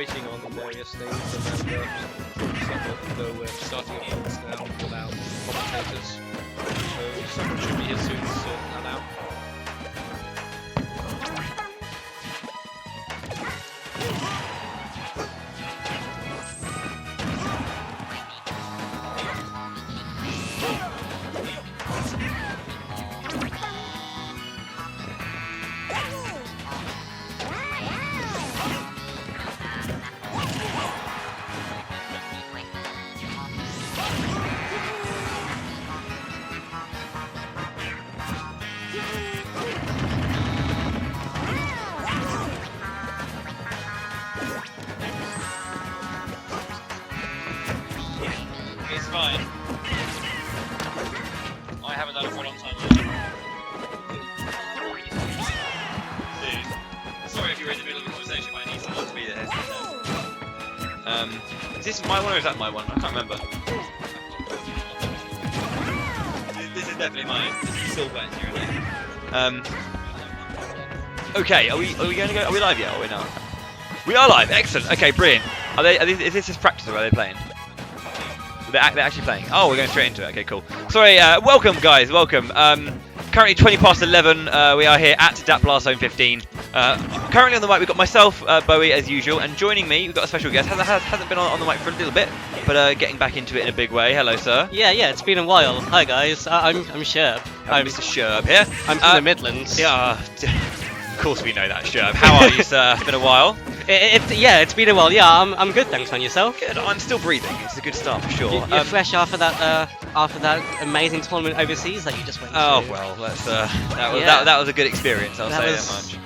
waiting on various things, and though we're starting at once now without commentators. So someone should be here soon to sort that out. It's fine. I haven't done it for a long time yet. Dude, sorry if you're in the middle of a conversation, but I need someone to be there. Is this my one or is that my one? I can't remember. This is definitely mine. This is still wet here. Okay, are we going to go? Are we live yet? Or are we not? We are live. Excellent. Okay, brilliant. Is this just practice or are they playing? They're actually playing. Oh, we're going straight into it. Okay, cool. Sorry, welcome guys, welcome. Currently 20 past 11. We are here at Blastzone 15. Currently on the mic, we've got myself, Bowie, as usual, and joining me, we've got a special guest. Hasn't been on the mic for a little bit, but getting back into it in a big way. Hello, sir. Yeah, it's been a while. Hi guys, I'm Sherb. I'm Mr. Sherb here. I'm from the Midlands. Yeah, of course we know that, Sherb. How are you, sir? It's been a while. It's been a while. Yeah, I'm good. Thanks. On yourself? Good. I'm still breathing. It's a good start for sure. You're fresh after that amazing tournament overseas that you just went to. Oh well, that was a good experience. I'll say that much.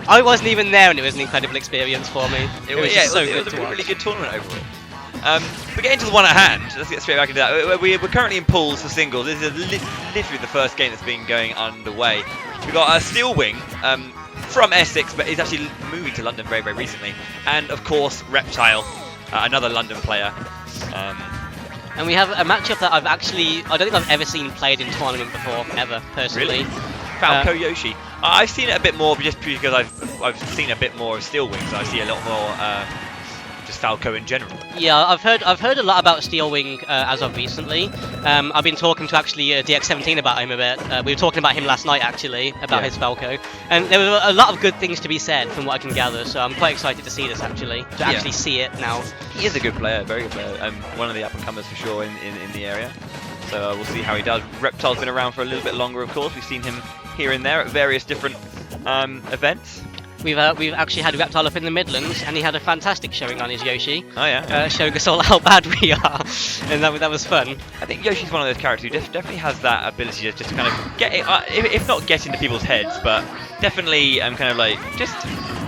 I wasn't even there, and it was an incredible experience for me. It was a really good tournament overall. We get into the one at hand. Let's get straight back into that. We're currently in pools for singles. This is literally the first game that's been going underway. We've got a Steel Wing from Essex, but he's actually moving to London very, very recently. And of course, RepTile, another London player. And we have a matchup that I don't think I've ever seen played in tournament before, ever, personally. Really? Falco Yoshi. I've seen it a bit more just because I've seen a bit more of Steel Wing, so I see a lot more just Falco in general. Yeah, I've heard a lot about Steel Wing as of recently. I've been talking to actually DX17 about him a bit. We were talking about him last night actually, about his Falco, and there were a lot of good things to be said from what I can gather. So I'm quite excited to see this actually, actually see it now. He is a good player, very good player. One of the up and comers for sure in the area. So we'll see how he does. RepTile's been around for a little bit longer, of course. We've seen him here and there at various different events. We've actually had RepTile up in the Midlands, and he had a fantastic showing on his Yoshi. Oh yeah. Showing us all how bad we are, and that was fun. I think Yoshi's one of those characters who definitely has that ability to just kind of get it, if not get into people's heads, but definitely kind of like just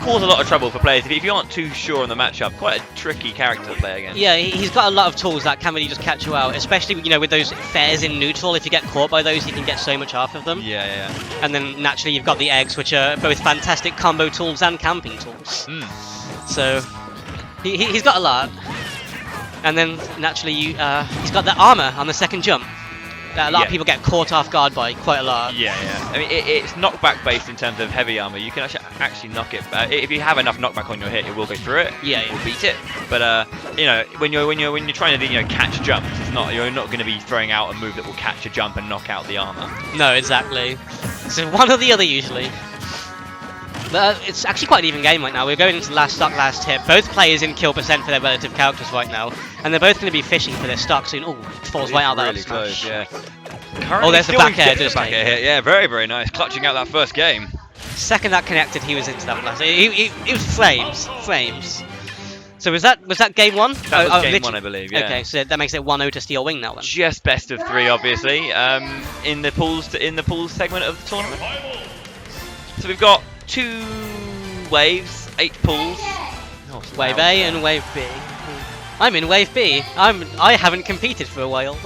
cause a lot of trouble for players. If you aren't too sure on the matchup, quite a tricky character to play against. Yeah, he's got a lot of tools that can really just catch you out, especially with those fares in neutral. If you get caught by those, you can get so much off of them. Yeah. And then naturally you've got the eggs, which are both fantastic combo tools and camping tools. So he's got a lot. And then naturally he's got the armor on the second jump. A lot of people get caught off guard by quite a lot. Yeah. I mean, it's knockback based in terms of heavy armor. You can actually knock it. If you have enough knockback on your hit, it will go through it. Yeah. It will beat it. But when you're trying to catch jumps, you're not going to be throwing out a move that will catch a jump and knock out the armor. No, exactly. So one or the other usually. But it's actually quite an even game right now. We're going into last stock, last hit. Both players in kill percent for their relative characters right now, and they're both going to be fishing for their stock soon. Oh, falls right out of that really close, yeah. Oh, there's the back air. Yeah, very, very nice. Clutching out that first game. Second that connected, he was into that blast. It was flames. So was that game one? That was game one, I believe. Yeah. Okay, so that makes it 1-0 to Steel Wing now then. Just best of 3, obviously. In the pools segment of the tournament. So we've got 2 waves, 8 pools. Wave A and Wave B. I'm in Wave B. I haven't competed for a while.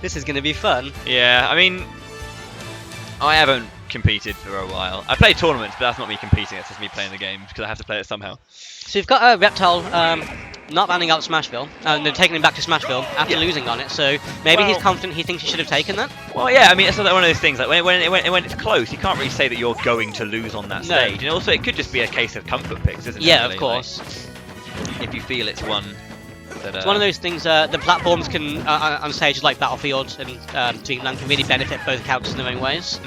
This is going to be fun. Yeah, I mean, I haven't competed for a while. I play tournaments, but that's not me competing. It's just me playing the game because I have to play it somehow. So you've got RepTile not banning out Smashville, and they're taking him back to Smashville after losing on it. So maybe he's confident. He thinks he should have taken that. Well, yeah. I mean, it's one of those things. Like when it's close, you can't really say that you're going to lose on that stage. And also, it could just be a case of comfort picks, isn't it? Yeah, of course. if you feel it's one that... It's one of those things, the platforms can, on stages like Battlefield and Dreamland, can really benefit both characters in their own ways.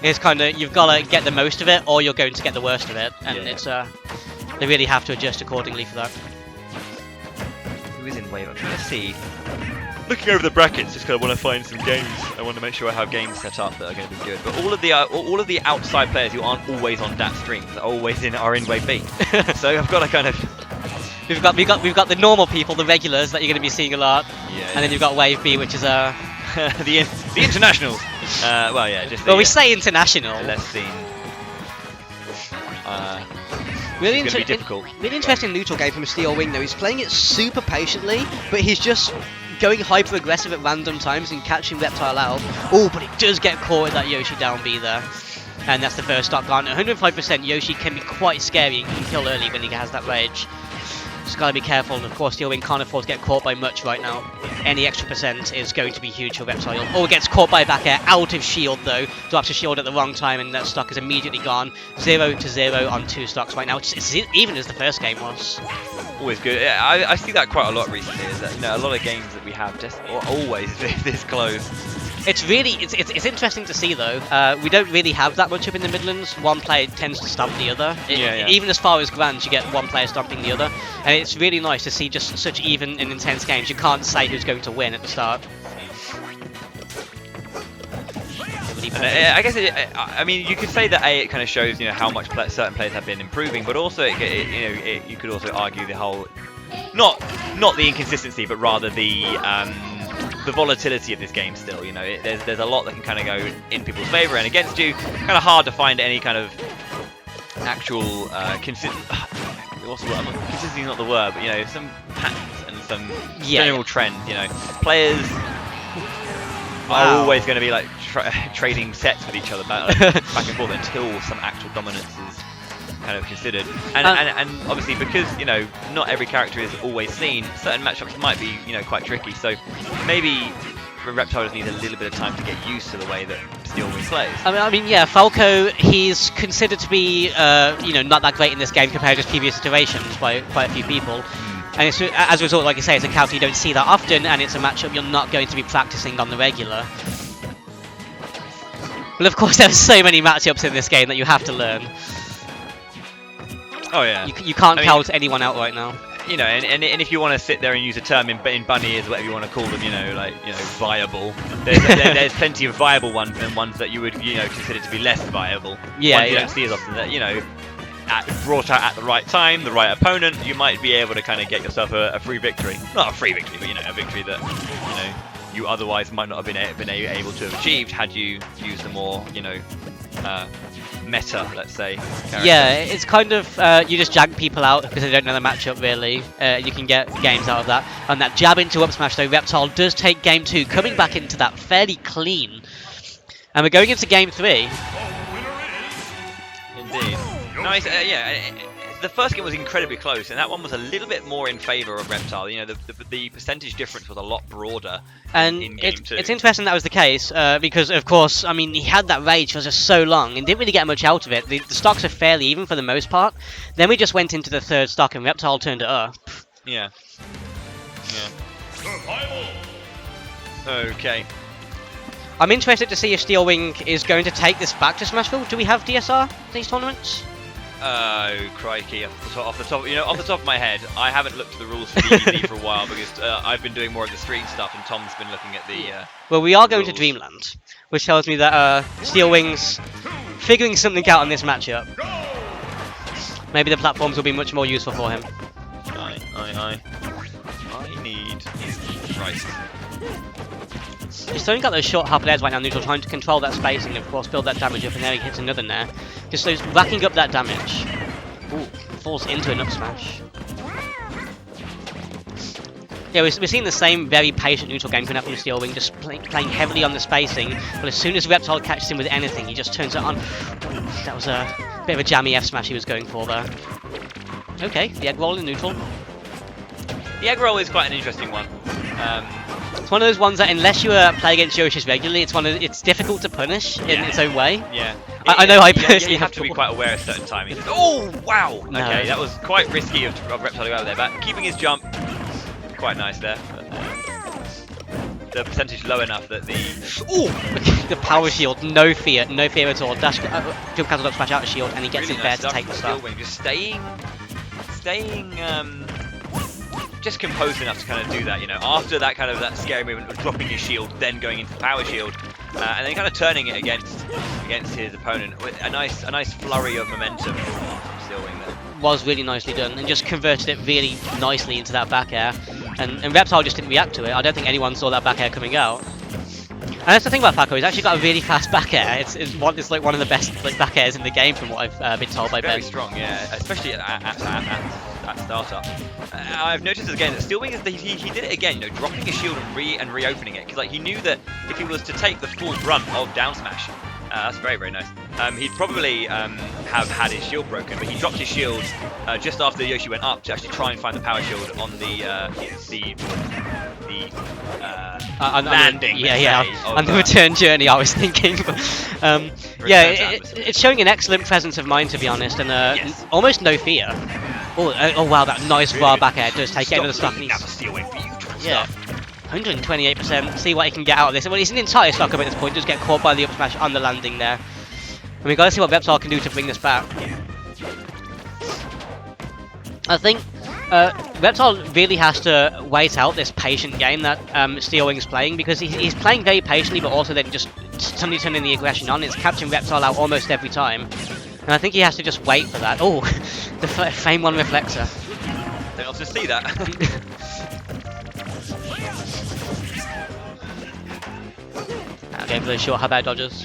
It's kind of, you've got to get the most of it, or you're going to get the worst of it, and it's they really have to adjust accordingly for that. Who is in wave? I'm trying to see. Looking over the brackets, just kind of want to find some games. I want to make sure I have games set up that are going to be good. But all of the outside players who aren't always on DAT streams are in wave B. So I've got to kind of... We've got the normal people, the regulars that you're going to be seeing a lot, and then you've got wave B, which is the internationals. Well, yeah, just. Well, we say international. Less seen. Really, it's going to be difficult. Really interesting neutral game from Steel Wing though. He's playing it super patiently, but he's just going hyper aggressive at random times and catching RepTile out. Oh, but he does get caught with that Yoshi down B there. And that's the first stock gone. 105% Yoshi can be quite scary and can kill early when he has that rage. Just gotta be careful, and of course Steel Wing can't afford to get caught by much right now. Any extra percent is going to be huge for RepTile. Oh, gets caught by back air, out of shield though. Drops a shield at the wrong time and that stock is immediately gone. 0-0 on 2 stocks right now, which is even as the first game was. Always good. I see that quite a lot recently, is that, you know, a lot of games that we have just always this close. It's really, it's interesting to see though. We don't really have that much up in the Midlands. One player tends to stomp the other. Even as far as grands, you get one player stomping the other. And it's really nice to see just such even and intense games. You can't say who's going to win at the start. And I guess I mean, you could say that it kind of shows, you know, how much certain players have been improving, but also you could also argue the whole, not the inconsistency, but rather the volatility of this game still. You know, there's a lot that can kind of go in people's favour and against you. Kind of hard to find any kind of actual consistency is not the word, but you know, some patterns and some general trend. You know, players are always going to be like trading sets with each other back and forth until some actual dominance is kind of considered, and obviously because, you know, not every character is always seen, certain matchups might be, you know, quite tricky. So maybe RepTile needs a little bit of time to get used to the way that Steel Wing plays. I mean, yeah, Falco, he's considered to be, you know, not that great in this game compared to previous iterations by quite a few people. And it's, as a result, like I say, it's a character you don't see that often, and it's a matchup you're not going to be practicing on the regular. Well, of course, there are so many matchups in this game that you have to learn. Oh yeah. You can't count anyone out right now. You know, and if you want to sit there and use a term in bunny ears, whatever you want to call them, you know, like, you know, viable. There's plenty of viable ones and ones that you would, you know, consider to be less viable. Yeah, ones you don't see as often. That, you know, brought out at the right time, the right opponent, you might be able to kind of get yourself a free victory. Not a free victory, but, you know, a victory that, you know, you otherwise might not have been able to have achieved had you used the more, you know, meta, let's say, character. Yeah, it's kind of, you just jag people out because they don't know the matchup really. You can get games out of that. And that jab into up smash though, RepTile does take game 2, coming back into that fairly clean. And we're going into game 3. Indeed. Nice, yeah. The first game was incredibly close, and that one was a little bit more in favour of RepTile. You know, the percentage difference was a lot broader in game 2. It's interesting that was the case, because, of course, I mean, he had that rage for just so long and didn't really get much out of it. The stocks are fairly even for the most part. Then we just went into the third stock and RepTile turned it up. Yeah. Okay. I'm interested to see if Steel Wing is going to take this back to Smashville. Do we have DSR in these tournaments? Oh crikey! Off the top of my head, I haven't looked at the rules for DBZ for a while because I've been doing more of the stream stuff, and Tom's been looking at the. Well, we are going to Dreamland, which tells me that Steel Wing's figuring something out on this matchup. Maybe the platforms will be much more useful for him. I need Christ. He's only got those short half layers right now, neutral, trying to control that spacing and of course build that damage up, and there he hits another nair. Just those racking up that damage. Ooh, falls into an up smash. Yeah, we're seeing the same very patient neutral game coming up from Steel Wing, just playing heavily on the spacing, but as soon as RepTile catches him with anything, he just turns it on. That was a bit of a jammy F smash he was going for there. Okay, the egg roll in neutral. The egg roll is quite an interesting one. It's one of those ones that unless you play against Yoshis regularly, it's difficult to punish in its own way. Yeah. I know I You personally have to be quite aware at certain timing. Oh, wow! No. Okay, that was quite risky of RepTile to go out there, but keeping his jump, quite nice there. The percentage low enough that the... Ooh! The power shield, no fear at all. Dash, jump cancel up, smash out a shield, and he gets really in there nice to take the stuff. Steelwing, just staying, just composed enough to kind of do that, you know, after that kind of that scary movement of dropping his shield, then going into the power shield, and then kind of turning it against his opponent with a nice flurry of momentum from Steelwing there. Was really nicely done, and just converted it really nicely into that back air. And RepTile just didn't react to it. I don't think anyone saw that back air coming out. And that's the thing about Falco, he's actually got a really fast back air. It's like one of the best like back airs in the game from what I've been told by Ben. Very strong, yeah, especially at startup. I've noticed again that Steelwing he did it again, you know, dropping his shield and reopening it, because like he knew that if he was to take the full brunt of down smash, that's very, very nice. He'd probably have had his shield broken, but he dropped his shield just after Yoshi went up to actually try and find the power shield on the landing. On the return journey, I was thinking. It's showing an excellent presence of mind, to be honest, and yes. almost no fear. Oh wow, that nice raw back air does take it into the stuff. Yeah. 128%, see what he can get out of this. Well, he's an entire stock up at this point, just get caught by the up smash on the landing there. And we've got to see what RepTile can do to bring this back. I think RepTile really has to wait out this patient game that Steelwing's playing, because he's playing very patiently, but also then just suddenly turning the aggression on. It's catching RepTile out almost every time. And I think he has to just wait for that. Oh, the Fame 1 Reflector. Don't often see that. Going for those short hub air dodges.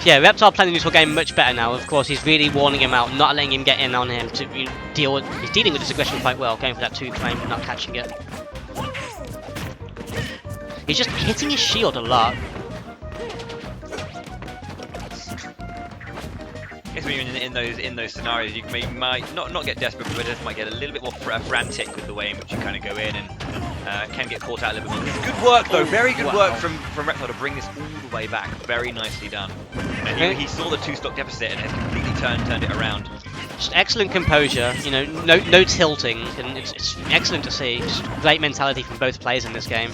Yeah, RepTile playing the neutral game much better now. Of course, he's really warning him out, not letting him get in on him to deal with. He's dealing with this aggression quite well, going for that 2 claim, not catching it. He's just hitting his shield a lot. I guess when you're in those scenarios, you might not get desperate, but just might get a little bit more frantic with the way in which you kind of go in and can get caught out a little bit more. Good work though, very good work from RepTile to bring this all the way back. Very nicely done. And he saw the 2-stock deficit and has completely turned it around. Just excellent composure, you know, no tilting, and it's excellent to see. Just great mentality from both players in this game.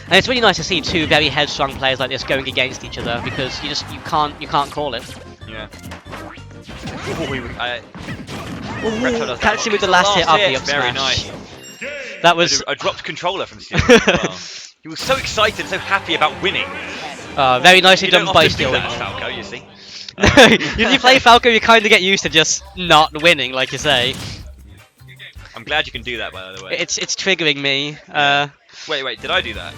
And it's really nice to see 2 very headstrong players like this going against each other, because you can't call it. Yeah. Catch him with the last hit of the up Very smash. nice. That was a dropped controller from Steelwing as well. He was so excited, so happy about winning. very nicely You done don't by often do that, Steelwing. Falco, you see. If you play Falco, you kind of get used to just not winning, like you say. I'm glad you can do that, by the way. It's triggering me. Wait, did I do that?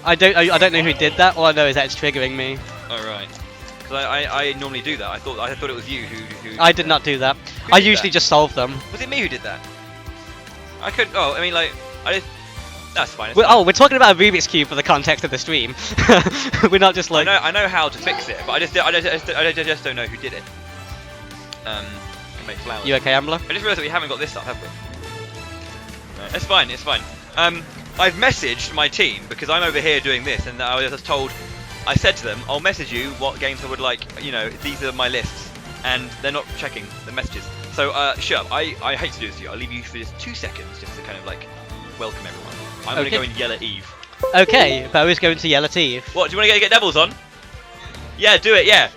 I don't know who did that. All I know is that it's triggering me. Oh right. Because I normally do that. I thought it was you who I did not do that. Who I did usually that? just solve them. Was it me who did that? I could. Oh, I mean, like, I just. That's fine. We're talking about a Rubik's Cube for the context of the stream. We're not just like. I know how to fix it, but I just don't know who did it. Can make flowers. You okay, Ambler? I just realised that we haven't got this stuff, have we? No, it's fine. It's fine. I've messaged my team because I'm over here doing this, and I was told. I said to them, I'll message you what games I would like. You know, these are my lists, and they're not checking the messages. So, sure. I hate to do this to you. I'll leave you for just 2 seconds, just to kind of like welcome everyone. I'm gonna go and yell at Eve. Okay, Bo is going to yell at Eve. What? Do you want to get doubles on? Yeah, do it. Yeah.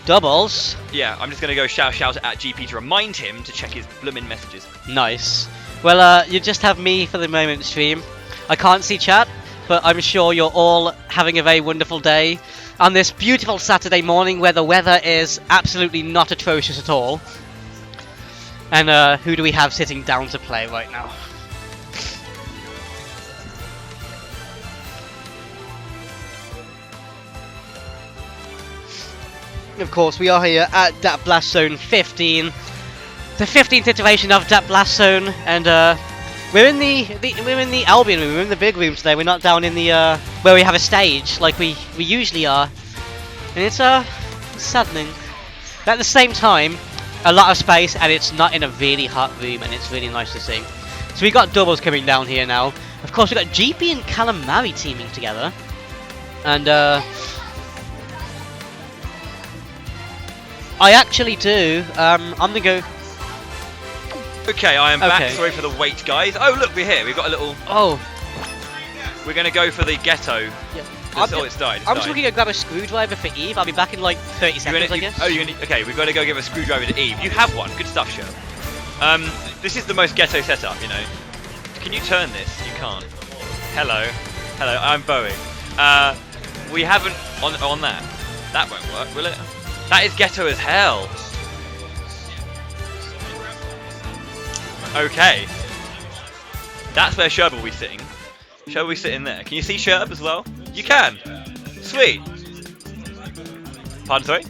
Doubles? Yeah, I'm just gonna go shout at GP to remind him to check his bloomin' messages. Nice. Well, you just have me for the moment, stream. I can't see chat, but I'm sure you're all having a very wonderful day on this beautiful Saturday morning where the weather is absolutely not atrocious at all. And who do we have sitting down to play right now? Of course, we are here at DAT Blastzone 15, the 15th iteration of DAT Blastzone, and we're in the Albion room. We're in the big room today. We're not down in the where we have a stage like we usually are, and it's saddening. But at the same time, a lot of space, and it's not in a really hot room, and it's really nice to see. So we got doubles coming down here now. Of course, we've got GP and Calamari teaming together. And I actually do. I'm gonna go. Okay, I am back. Okay. Sorry for the wait, guys. Oh, look, we're here. We've got a little. Oh, We're gonna go for the ghetto. yeah. Oh, it's died. I'm just looking to grab a screwdriver for Eve. I'll be back in like 30 seconds, I guess. Oh, you're gonna. Okay, we've got to go give a screwdriver to Eve. You have one. Good stuff, Sherp. This is the most ghetto setup, you know. Can you turn this? You can't. Hello, hello. I'm Bowie. We haven't on that. That won't work, will it? That is ghetto as hell. Okay. That's where Sherb will be sitting. Sherb will be sitting there. Can you see Sherb as well? You can. Sweet. Pardon, sorry?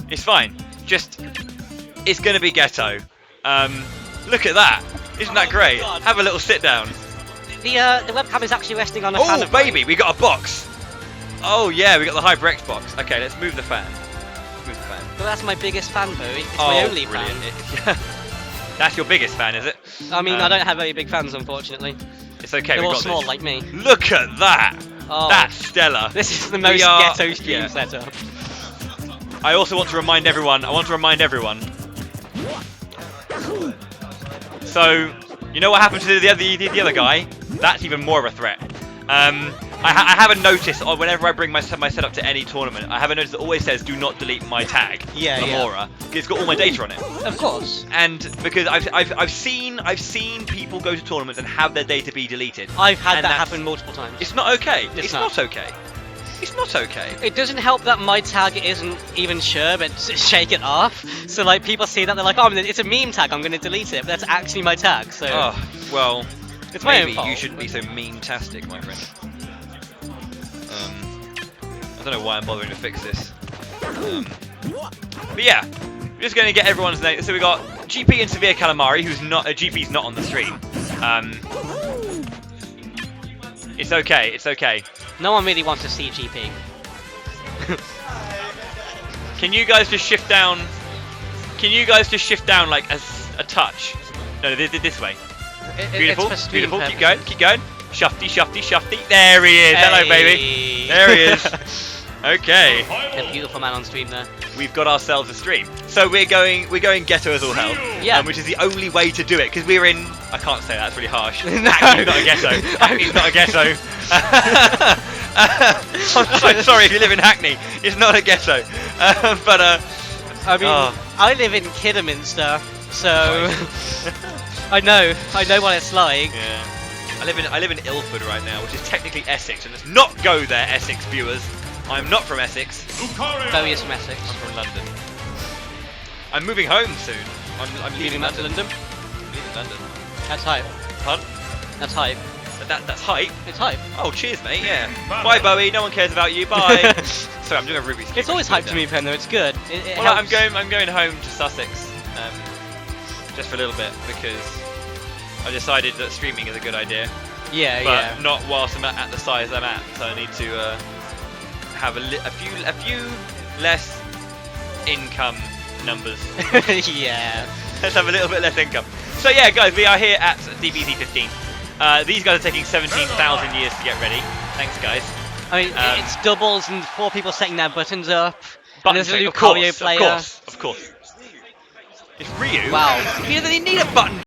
It's fine. Just, it's gonna be ghetto. Look at that. Isn't that great? Have a little sit down. The webcam is actually resting on a fan Oh, of mine. baby, we got a box. Oh yeah, we got the HyperX box. Okay, let's move the fan. Move the fan. Well, that's my biggest fan, Bowie. It's Oh, my only brilliant. fan. That's your biggest fan, is it? I mean, I don't have very big fans, unfortunately. It's okay, They're we all got small this. like me. Look at that. Oh, That's stellar. this is the most are- ghetto stream yeah. setup. I also want to remind everyone. So, you know what happened to the other guy? That's even more of a threat. I have a notice on whenever I bring my setup to any tournament. I have a notice that always says "Do not delete my tag." Yeah, Amora. It's got all my data on it. Of course. And because I've seen people go to tournaments and have their data be deleted. I've had And that that's- happen multiple times. It's not okay. It's It's not. not okay. It's not okay. It doesn't help that my tag isn't even sure, but shake it off. So like people see that they're like, oh, it's a meme tag. I'm going to delete it, but that's actually my tag. So Oh well. it's my own Maybe fault. you shouldn't be so mean-tastic, my friend. I don't know why I'm bothering to fix this. But yeah, we're just going to get everyone's name. So we got GP and Severe Calamari, who's not GP's not on the stream. It's okay. It's okay. No one really wants to see GP. Can you guys just shift down? Can you guys just shift down like a touch? No, this way. Beautiful, It's for stream beautiful. Keep purposes. going, keep going. Shufty, shufty, shufty. There he is. Hello, baby. Hey. There he is. Okay, A beautiful man on stream there. we've got ourselves a stream. So we're going ghetto as all hell. Yeah. Which is the only way to do it because we're in. I can't say that. That's really harsh. Hackney's not a ghetto. Hackney's not a ghetto. I'm so sorry if you live in Hackney. It's not a ghetto. I mean, Oh. I live in Kidderminster, so I know what it's like. Yeah. I live in Ilford right now, which is technically Essex, and let's not go there, Essex viewers. I'm not from Essex. Bowie is from Essex. I'm from London. I'm moving home soon. I'm leaving back to London. London. I'm leaving London. That's hype. Pardon? That's hype. That's hype. It's hype. Oh, cheers, mate. Yeah. Bye, Bowie. No one cares about you. Bye. Sorry, I'm doing a Ruby. It's always hype to move home though. It's good. It Well, helps. I'm going home to Sussex, just for a little bit because I decided that streaming is a good idea. Yeah, But yeah. not whilst I'm at the size I'm at. So I need to have a few less income numbers. Yeah. Let's have a little bit less income. So yeah, guys, we are here at DBZ 15. These guys are taking 17,000 years to get ready. Thanks, guys. I mean, it's doubles and 4 people setting their buttons up. And Button there's a check, new of course, choreo player. of course. It's Ryu. Wow. You don't need a button